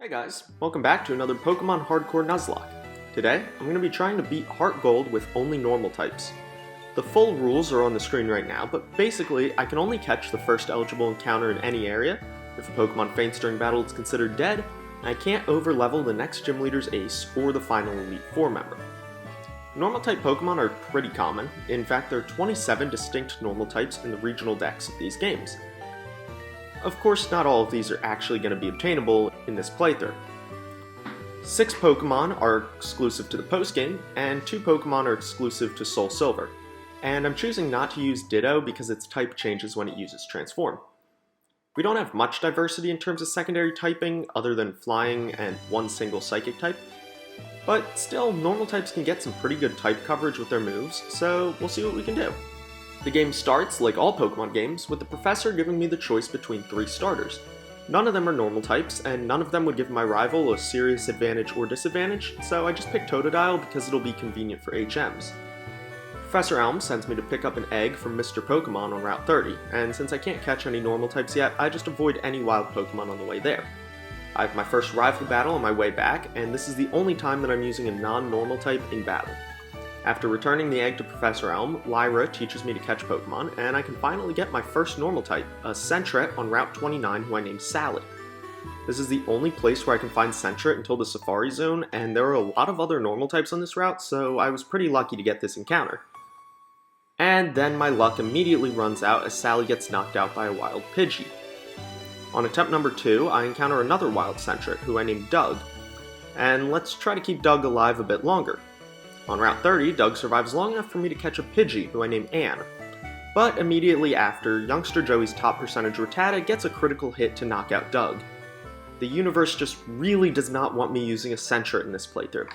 Hey guys, welcome back to another Pokemon Hardcore Nuzlocke. Today, I'm going to be trying to beat HeartGold with only normal types. The full rules are on the screen right now, but basically, I can only catch the first eligible encounter in any area. If a Pokemon faints during battle, it's considered dead, and I can't overlevel the next gym leader's ace or the final Elite Four member. Normal type Pokemon are pretty common. In fact, there are 27 distinct normal types in the regional decks of these games. Of course, not all of these are actually going to be obtainable in this playthrough. 6 Pokemon are exclusive to the postgame, and 2 Pokemon are exclusive to Soul Silver. And I'm choosing not to use Ditto because its type changes when it uses Transform. We don't have much diversity in terms of secondary typing, other than Flying and one single Psychic type. But still, normal types can get some pretty good type coverage with their moves, so we'll see what we can do. The game starts, like all Pokemon games, with the professor giving me the choice between 3 starters. None of them are normal types, and none of them would give my rival a serious advantage or disadvantage, so I just picked Totodile because it'll be convenient for HMs. Professor Elm sends me to pick up an egg from Mr. Pokemon on Route 30, and since I can't catch any normal types yet, I just avoid any wild Pokemon on the way there. I have my first rival battle on my way back, and this is the only time that I'm using a non-normal type in battle. After returning the egg to Professor Elm, Lyra teaches me to catch Pokemon, and I can finally get my first normal type, a Sentret on Route 29 who I named Sally. This is the only place where I can find Sentret until the Safari Zone, and there are a lot of other normal types on this route, so I was pretty lucky to get this encounter. And then my luck immediately runs out as Sally gets knocked out by a wild Pidgey. On attempt number 2, I encounter another wild Sentret, who I named Doug, and let's try to keep Doug alive a bit longer. On Route 30, Doug survives long enough for me to catch a Pidgey, who I named Anne. But immediately after, youngster Joey's top percentage Rattata gets a critical hit to knock out Doug. The universe just really does not want me using a Sentret in this playthrough.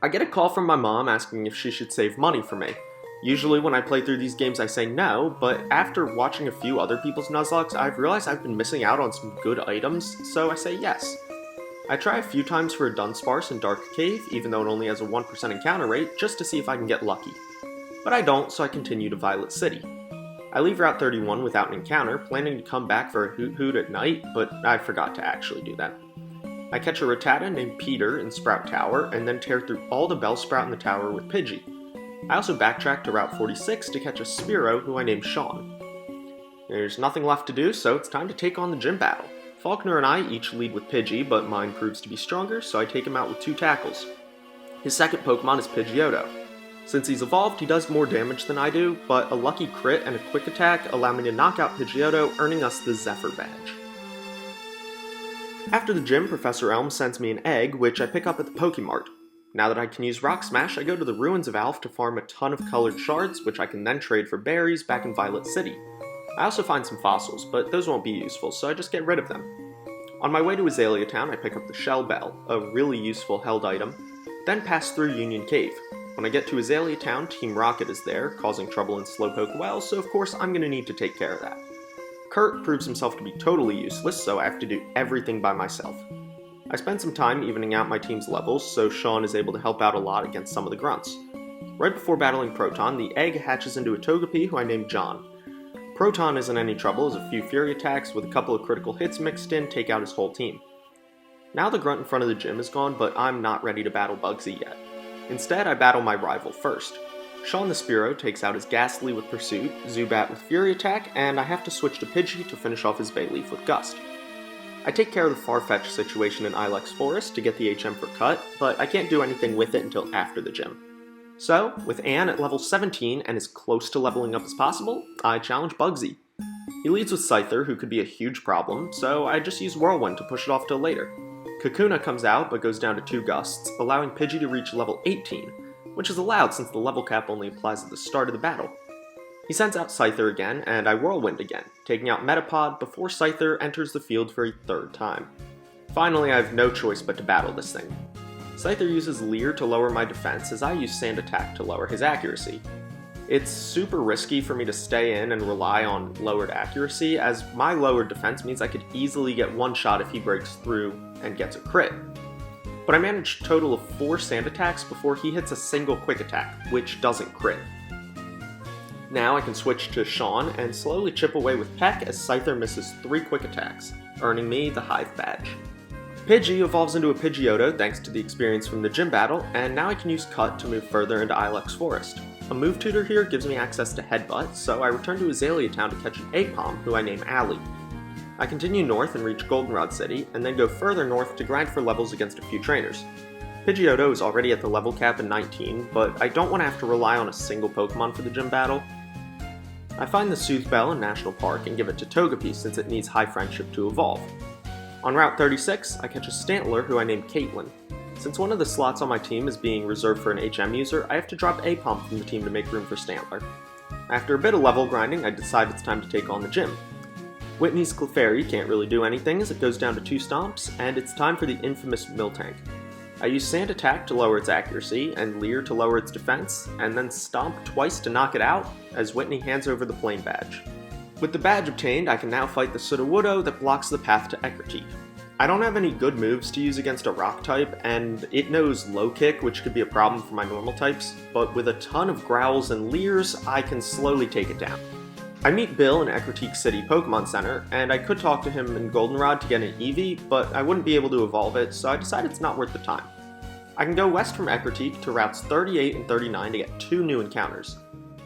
I get a call from my mom asking if she should save money for me. Usually when I play through these games I say no, but after watching a few other people's Nuzlockes, I've realized I've been missing out on some good items, so I say yes. I try a few times for a Dunsparce in Dark Cave, even though it only has a 1% encounter rate, just to see if I can get lucky. But I don't, so I continue to Violet City. I leave Route 31 without an encounter, planning to come back for a Hoot Hoot at night, but I forgot to actually do that. I catch a Rattata named Peter in Sprout Tower, and then tear through all the Bellsprout in the tower with Pidgey. I also backtrack to Route 46 to catch a Spearow who I named Sean. There's nothing left to do, so it's time to take on the gym battle. Faulkner and I each lead with Pidgey, but mine proves to be stronger, so I take him out with 2 tackles. His second Pokemon is Pidgeotto. Since he's evolved, he does more damage than I do, but a lucky crit and a quick attack allow me to knock out Pidgeotto, earning us the Zephyr badge. After the gym, Professor Elm sends me an egg, which I pick up at the Pokemart. Now that I can use Rock Smash, I go to the Ruins of Alph to farm a ton of colored shards, which I can then trade for berries back in Violet City. I also find some fossils, but those won't be useful, so I just get rid of them. On my way to Azalea Town, I pick up the Shell Bell, a really useful held item, then pass through Union Cave. When I get to Azalea Town, Team Rocket is there, causing trouble in Slowpoke Well, so of course I'm going to need to take care of that. Kurt proves himself to be totally useless, so I have to do everything by myself. I spend some time evening out my team's levels, so Sean is able to help out a lot against some of the grunts. Right before battling Proton, the egg hatches into a Togepi who I named John. Proton isn't any trouble as a few Fury attacks with a couple of critical hits mixed in take out his whole team. Now the grunt in front of the gym is gone, but I'm not ready to battle Bugsy yet. Instead, I battle my rival first. Sean the Spearow takes out his Ghastly with Pursuit, Zubat with Fury attack, and I have to switch to Pidgey to finish off his Bayleaf with Gust. I take care of the Farfetch situation in Ilex Forest to get the HM for Cut, but I can't do anything with it until after the gym. So, with Anne at level 17 and as close to leveling up as possible, I challenge Bugsy. He leads with Scyther, who could be a huge problem, so I just use Whirlwind to push it off till later. Kakuna comes out but goes down to 2 Gusts, allowing Pidgey to reach level 18, which is allowed since the level cap only applies at the start of the battle. He sends out Scyther again, and I Whirlwind again, taking out Metapod before Scyther enters the field for a 3rd time. Finally, I have no choice but to battle this thing. Scyther uses Leer to lower my defense as I use Sand Attack to lower his accuracy. It's super risky for me to stay in and rely on lowered accuracy, as my lowered defense means I could easily get one shot if he breaks through and gets a crit. But I managed a total of 4 Sand Attacks before he hits a single Quick Attack, which doesn't crit. Now I can switch to Sean and slowly chip away with Peck as Scyther misses 3 quick attacks, earning me the Hive badge. Pidgey evolves into a Pidgeotto thanks to the experience from the gym battle, and now I can use Cut to move further into Ilex Forest. A move tutor here gives me access to Headbutt, so I return to Azalea Town to catch an Aipom, who I name Allie. I continue north and reach Goldenrod City, and then go further north to grind for levels against a few trainers. Pidgeotto is already at the level cap in 19, but I don't want to have to rely on a single Pokemon for the gym battle. I find the Soothe Bell in National Park and give it to Togepi since it needs high friendship to evolve. On Route 36, I catch a Stantler who I name Caitlin. Since one of the slots on my team is being reserved for an HM user, I have to drop Aipom from the team to make room for Stantler. After a bit of level grinding, I decide it's time to take on the gym. Whitney's Clefairy can't really do anything as it goes down to 2 stomps, and it's time for the infamous Miltank. I use Sand Attack to lower its accuracy, and Leer to lower its defense, and then Stomp twice to knock it out, as Whitney hands over the Flame Badge. With the badge obtained, I can now fight the Sudowoodo that blocks the path to Ecruteak. I don't have any good moves to use against a rock type, and it knows Low Kick, which could be a problem for my normal types, but with a ton of Growls and Leers, I can slowly take it down. I meet Bill in Ecruteak City Pokemon Center, and I could talk to him in Goldenrod to get an Eevee, but I wouldn't be able to evolve it, so I decided it's not worth the time. I can go west from Ecruteak to routes 38 and 39 to get 2 new encounters.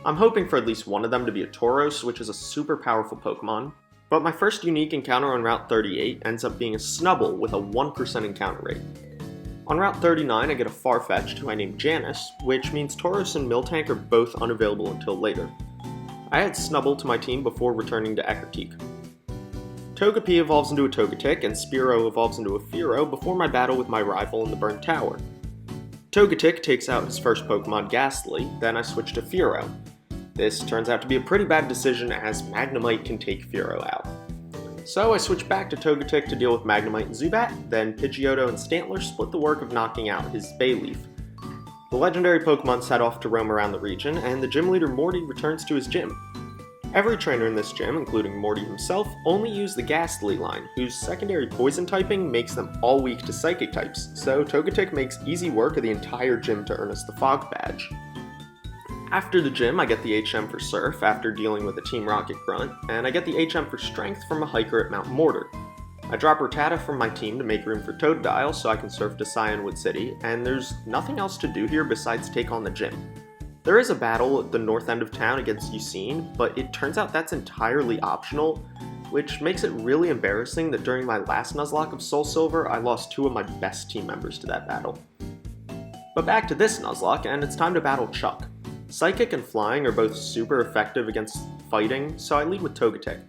I'm hoping for at least one of them to be a Tauros, which is a super powerful Pokemon, but my first unique encounter on Route 38 ends up being a Snubbull with a 1% encounter rate. On Route 39 I get a Farfetch'd who I name Janice, which means Tauros and Miltank are both unavailable until later. I add Snubbull to my team before returning to Ecruteak. Togepi evolves into a Togetic, and Spearow evolves into a Fearow before my battle with my rival in the Burnt Tower. Togetic takes out his first Pokemon Ghastly, then I switch to Fearow. This turns out to be a pretty bad decision as Magnemite can take Fearow out. So I switch back to Togetic to deal with Magnemite and Zubat, then Pidgeotto and Stantler split the work of knocking out his Bayleaf. The legendary Pokemon set off to roam around the region, and the gym leader Morty returns to his gym. Every trainer in this gym, including Morty himself, only use the Ghastly line, whose secondary poison typing makes them all weak to psychic types, so Togetic makes easy work of the entire gym to earn us the Fog Badge. After the gym, I get the HM for Surf after dealing with a Team Rocket grunt, and I get the HM for Strength from a hiker at Mount Mortar. I drop Rattata from my team to make room for Totodile so I can surf to Cyanwood City, and there's nothing else to do here besides take on the gym. There is a battle at the north end of town against Ucine, but it turns out that's entirely optional, which makes it really embarrassing that during my last Nuzlocke of Soul Silver, I lost 2 of my best team members to that battle. But back to this Nuzlocke, and it's time to battle Chuck. Psychic and Flying are both super effective against fighting, so I lead with Togetic.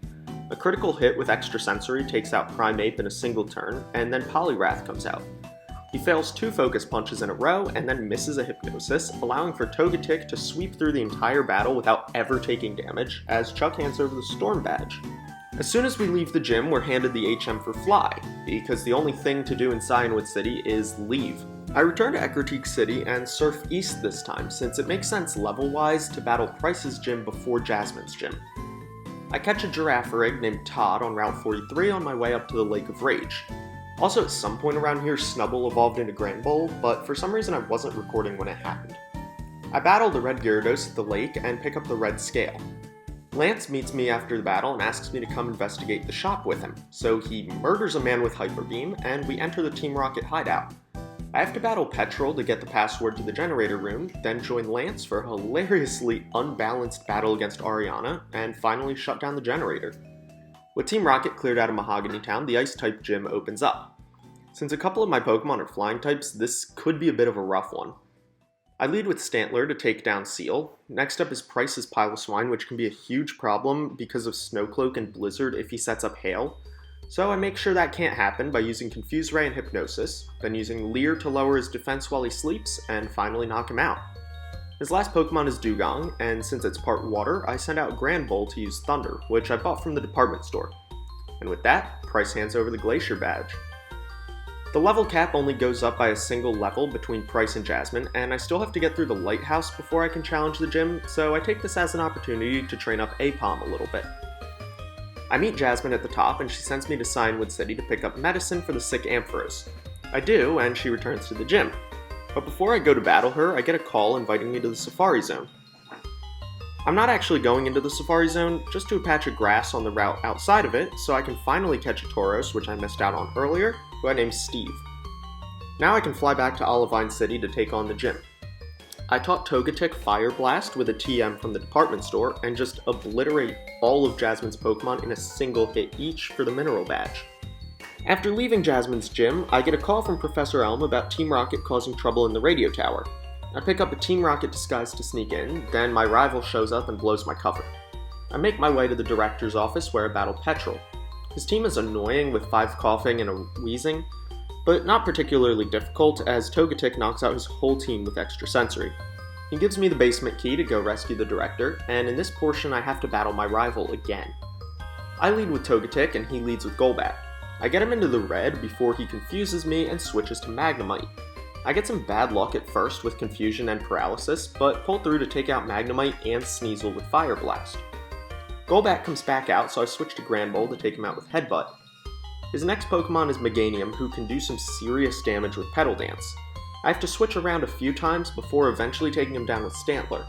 A critical hit with Extrasensory takes out Primeape in a single turn, and then Poliwrath comes out. He fails 2 Focus Punches in a row and then misses a Hypnosis, allowing for Togetic to sweep through the entire battle without ever taking damage, as Chuck hands over the Storm Badge. As soon as we leave the gym, we're handed the HM for Fly, because the only thing to do in Cyanwood City is leave. I return to Ecruteak City and surf east this time, since it makes sense level-wise to battle Price's gym before Jasmine's gym. I catch a Girafarig named Todd on Route 43 on my way up to the Lake of Rage. Also, at some point around here, Snubbull evolved into Granbull, but for some reason I wasn't recording when it happened. I battle the red Gyarados at the lake and pick up the red Scale. Lance meets me after the battle and asks me to come investigate the shop with him, so he murders a man with Hyper Beam, and we enter the Team Rocket hideout. I have to battle Petrol to get the password to the generator room, then join Lance for a hilariously unbalanced battle against Ariana, and finally shut down the generator. With Team Rocket cleared out of Mahogany Town, the Ice-type gym opens up. Since a couple of my Pokemon are flying types, this could be a bit of a rough one. I lead with Stantler to take down Seal. Next up is Price's Piloswine, which can be a huge problem because of Snowcloak and Blizzard if he sets up Hail. So I make sure that can't happen by using Confuse Ray and Hypnosis, then using Leer to lower his defense while he sleeps, and finally knock him out. His last Pokemon is Dugong, and since it's part water, I send out Granbull to use Thunder, which I bought from the department store. And with that, Price hands over the Glacier Badge. The level cap only goes up by a single level between Price and Jasmine, and I still have to get through the Lighthouse before I can challenge the gym, so I take this as an opportunity to train up Aipom a little bit. I meet Jasmine at the top, and she sends me to Cyanwood City to pick up medicine for the sick Ampharos. I do, and she returns to the gym. But before I go to battle her, I get a call inviting me to the Safari Zone. I'm not actually going into the Safari Zone, just to a patch of grass on the route outside of it, so I can finally catch a Tauros, which I missed out on earlier, who I named Steve. Now I can fly back to Olivine City to take on the gym. I taught Togetic Fire Blast with a TM from the department store and just obliterate all of Jasmine's Pokemon in a single hit each for the Mineral Badge. After leaving Jasmine's gym, I get a call from Professor Elm about Team Rocket causing trouble in the radio tower. I pick up a Team Rocket disguise to sneak in, then my rival shows up and blows my cover. I make my way to the director's office where I battle Petrol. His team is annoying with 5 coughing and a wheezing, but not particularly difficult as Togetic knocks out his whole team with extra sensory. He gives me the basement key to go rescue the director, and in this portion I have to battle my rival again. I lead with Togetic and he leads with Golbat. I get him into the red before he confuses me and switches to Magnemite. I get some bad luck at first with confusion and paralysis, but pull through to take out Magnemite and Sneasel with Fire Blast. Golbat comes back out, so I switch to Granbull to take him out with Headbutt. His next Pokemon is Meganium, who can do some serious damage with Petal Dance. I have to switch around a few times before eventually taking him down with Stantler.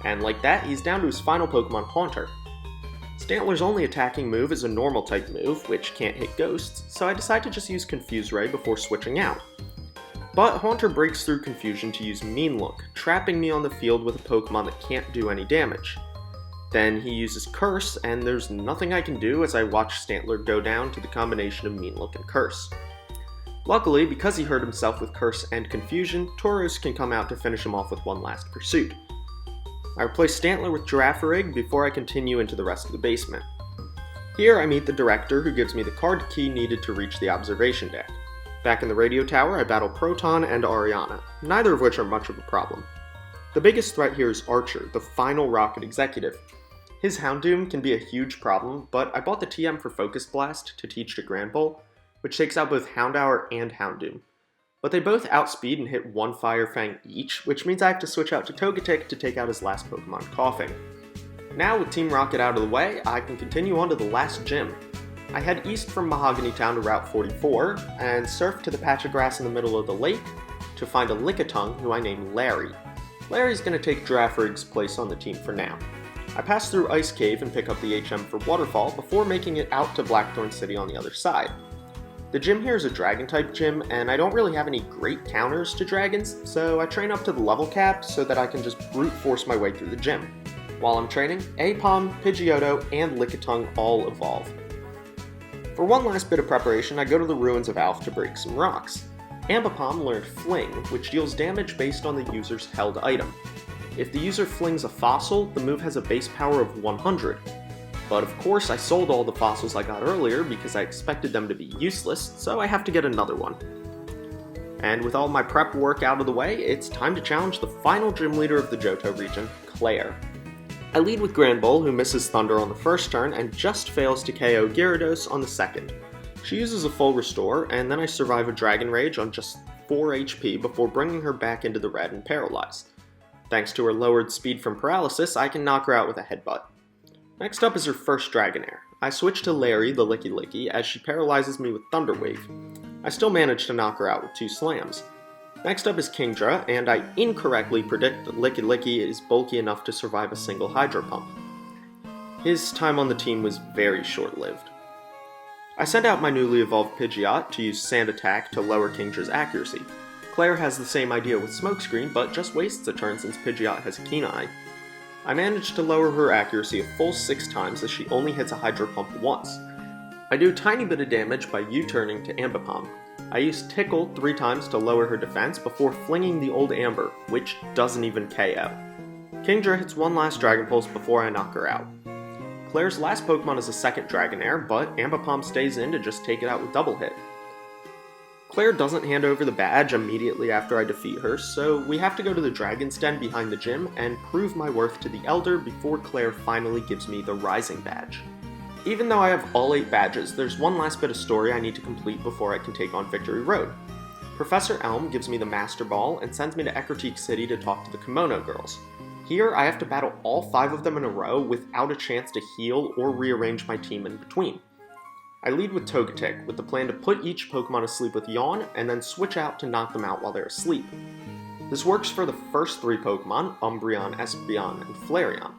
And like that, he's down to his final Pokemon, Haunter. Stantler's only attacking move is a normal type move, which can't hit ghosts, so I decide to just use Confuse Ray before switching out. But Haunter breaks through confusion to use Mean Look, trapping me on the field with a Pokemon that can't do any damage. Then he uses Curse, and there's nothing I can do as I watch Stantler go down to the combination of Mean Look and Curse. Luckily, because he hurt himself with Curse and Confusion, Tauros can come out to finish him off with one last pursuit. I replace Stantler with Girafarig before I continue into the rest of the basement. Here I meet the director, who gives me the card key needed to reach the observation deck. Back in the radio tower, I battle Proton and Ariana, neither of which are much of a problem. The biggest threat here is Archer, the final Rocket executive. His Houndoom can be a huge problem, but I bought the TM for Focus Blast to teach to Granbull, which takes out both Houndour and Houndoom. But they both outspeed and hit 1 Fire Fang each, which means I have to switch out to Togetic to take out his last Pokemon, Coughing. Now with Team Rocket out of the way, I can continue on to the last gym. I head east from Mahogany Town to Route 44, and surf to the patch of grass in the middle of the lake to find a Lickitung who I named Larry. Larry's going to take Girafarig's place on the team for now. I pass through Ice Cave and pick up the HM for Waterfall before making it out to Blackthorn City on the other side. The gym here is a Dragon-type gym, and I don't really have any great counters to dragons, so I train up to the level cap so that I can just brute force my way through the gym. While I'm training, Aipom, Pidgeotto, and Lickitung all evolve. For one last bit of preparation, I go to the ruins of Alph to break some rocks. Ambipom learned Fling, which deals damage based on the user's held item. If the user flings a fossil, the move has a base power of 100. But of course I sold all the fossils I got earlier because I expected them to be useless, so I have to get another one. And with all my prep work out of the way, it's time to challenge the final gym leader of the Johto region, Claire. I lead with Granbull, who misses Thunder on the first turn and just fails to KO Gyarados on the second. She uses a full restore, and then I survive a Dragon Rage on just 4 HP before bringing her back into the red and paralyzed. Thanks to her lowered speed from paralysis, I can knock her out with a Headbutt. Next up is her first Dragonair. I switch to Larry, the Licky Licky, as she paralyzes me with Thunder Wave. I still manage to knock her out with 2 slams. Next up is Kingdra, and I incorrectly predict that Licky Licky is bulky enough to survive a single Hydro Pump. His time on the team was very short-lived. I send out my newly evolved Pidgeot to use Sand Attack to lower Kingdra's accuracy. Claire has the same idea with Smokescreen, but just wastes a turn since Pidgeot has a Keen Eye. I managed to lower her accuracy a full 6 times as she only hits a Hydro Pump once. I do a tiny bit of damage by U-turning to Ambipom. I use Tickle 3 times to lower her defense before flinging the old Amber, which doesn't even KO. Kingdra hits one last Dragon Pulse before I knock her out. Claire's last Pokemon is a second Dragonair, but Ambipom stays in to just take it out with Double Hit. Claire doesn't hand over the badge immediately after I defeat her, so we have to go to the Dragon's Den behind the gym and prove my worth to the Elder before Claire finally gives me the Rising Badge. Even though I have all 8 badges, there's one last bit of story I need to complete before I can take on Victory Road. Professor Elm gives me the Master Ball and sends me to Ecruteak City to talk to the Kimono Girls. Here, I have to battle all 5 of them in a row without a chance to heal or rearrange my team in between. I lead with Togetic, with the plan to put each Pokemon asleep with Yawn, and then switch out to knock them out while they're asleep. This works for the first 3 Pokemon, Umbreon, Espeon, and Flareon.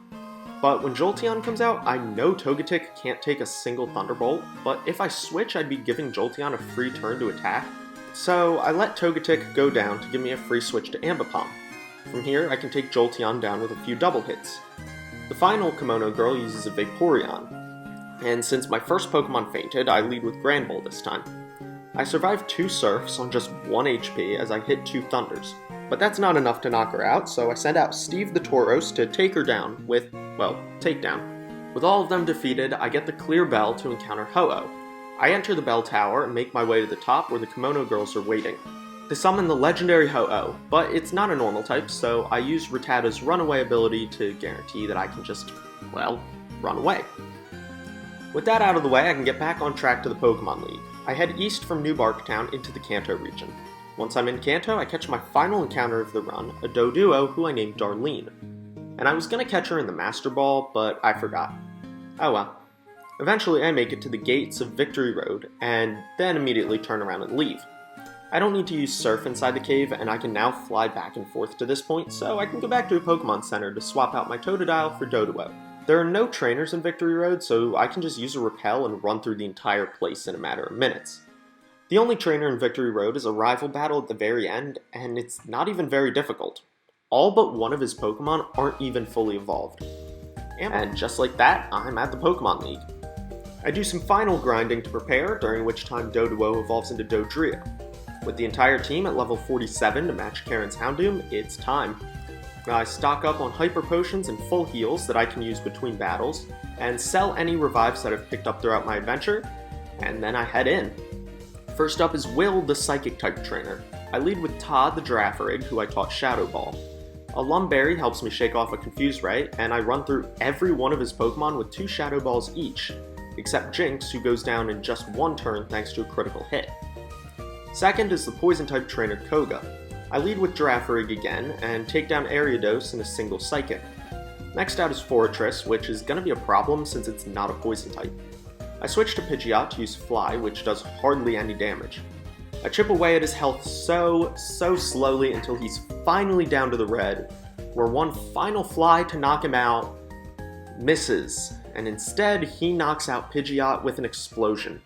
But when Jolteon comes out, I know Togetic can't take a single Thunderbolt, but if I switch, I'd be giving Jolteon a free turn to attack. So I let Togetic go down to give me a free switch to Ambipom. From here, I can take Jolteon down with a few double hits. The final Kimono Girl uses a Vaporeon, and since my first Pokemon fainted, I lead with Granbull this time. I survived 2 Surfs on just 1 HP as I hit 2 Thunders, but that's not enough to knock her out, so I send out Steve the Tauros to take her down with, well, takedown. With all of them defeated, I get the clear bell to encounter Ho-Oh. I enter the bell tower and make my way to the top where the Kimono Girls are waiting. They summon the legendary Ho-Oh, but it's not a normal type, so I use Rattata's runaway ability to guarantee that I can just, well, run away. With that out of the way, I can get back on track to the Pokemon League. I head east from New Barktown into the Kanto region. Once I'm in Kanto, I catch my final encounter of the run, a Doduo who I named Darlene. And I was gonna catch her in the Master Ball, but I forgot. Oh well. Eventually I make it to the gates of Victory Road, and then immediately turn around and leave. I don't need to use Surf inside the cave, and I can now fly back and forth to this point, so I can go back to a Pokemon Center to swap out my Totodile for Doduo. There are no trainers in Victory Road, so I can just use a Repel and run through the entire place in a matter of minutes. The only trainer in Victory Road is a rival battle at the very end, and it's not even very difficult. All but one of his Pokemon aren't even fully evolved. And just like that, I'm at the Pokemon League. I do some final grinding to prepare, during which time Doduo evolves into Dodrio. With the entire team at level 47 to match Karen's Houndoom, it's time. I stock up on Hyper Potions and full heals that I can use between battles, and sell any revives that I've picked up throughout my adventure, and then I head in. First up is Will, the Psychic-type trainer. I lead with Todd, the Girafarig, who I taught Shadow Ball. A Lumberry helps me shake off a Confuse Ray, and I run through every one of his Pokemon with 2 Shadow Balls each, except Jinx, who goes down in just 1 turn thanks to a critical hit. Second is the Poison-type trainer Koga. I lead with Girafarig again, and take down Ariados in a single Psychic. Next out is Forretress, which is going to be a problem since it's not a Poison type. I switch to Pidgeot to use Fly, which does hardly any damage. I chip away at his health so slowly until he's finally down to the red, where one final Fly to knock him out misses, and instead he knocks out Pidgeot with an explosion.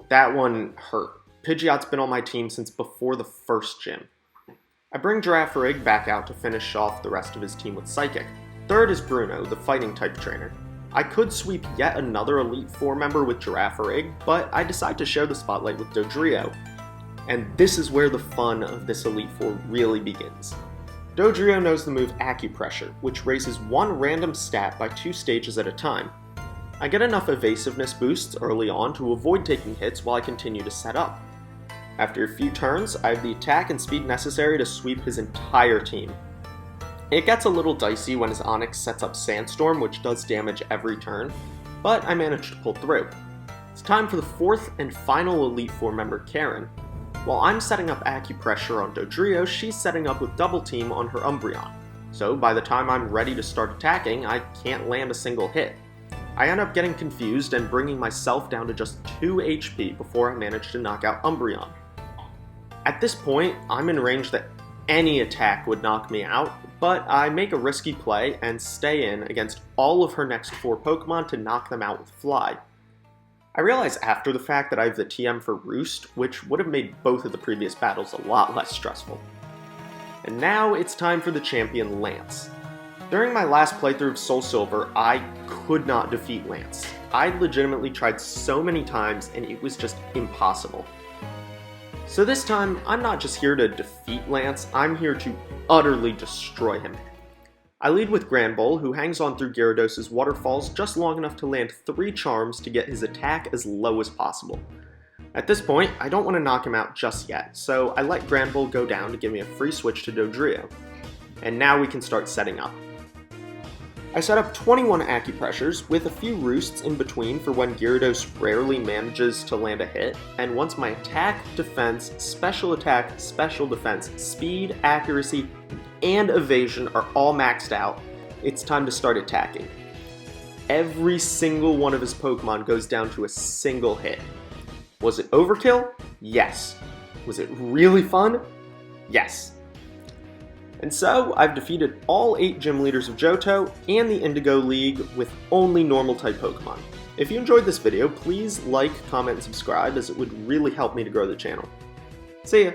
That one hurt. Pidgeot's been on my team since before the first gym. I bring Girafarig back out to finish off the rest of his team with Psychic. Third is Bruno, the Fighting-type trainer. I could sweep yet another Elite Four member with Girafarig, but I decide to share the spotlight with Dodrio. And this is where the fun of this Elite Four really begins. Dodrio knows the move Acupressure, which raises one random stat by 2 stages at a time. I get enough evasiveness boosts early on to avoid taking hits while I continue to set up. After a few turns, I have the attack and speed necessary to sweep his entire team. It gets a little dicey when his Onix sets up Sandstorm, which does damage every turn, but I managed to pull through. It's time for the 4th and final Elite Four member, Karen. While I'm setting up Acupressure on Dodrio, she's setting up with Double Team on her Umbreon. So by the time I'm ready to start attacking, I can't land a single hit. I end up getting confused and bringing myself down to just 2 HP before I manage to knock out Umbreon. At this point, I'm in range that any attack would knock me out, but I make a risky play and stay in against all of her next 4 Pokemon to knock them out with Fly. I realize after the fact that I have the TM for Roost, which would have made both of the previous battles a lot less stressful. And now it's time for the champion, Lance. During my last playthrough of Soul Silver, I could not defeat Lance. I legitimately tried so many times and it was just impossible. So this time, I'm not just here to defeat Lance, I'm here to utterly destroy him. I lead with Granbull, who hangs on through Gyarados' waterfalls just long enough to land 3 charms to get his attack as low as possible. At this point, I don't want to knock him out just yet, so I let Granbull go down to give me a free switch to Dodrio. And now we can start setting up. I set up 21 Acupressures, with a few Roosts in between for when Gyarados rarely manages to land a hit, and once my attack, defense, special defense, speed, accuracy, and evasion are all maxed out, it's time to start attacking. Every single one of his Pokemon goes down to a single hit. Was it overkill? Yes. Was it really fun? Yes. And so, I've defeated all 8 gym leaders of Johto and the Indigo League with only normal type Pokemon. If you enjoyed this video, please like, comment, and subscribe as it would really help me to grow the channel. See ya!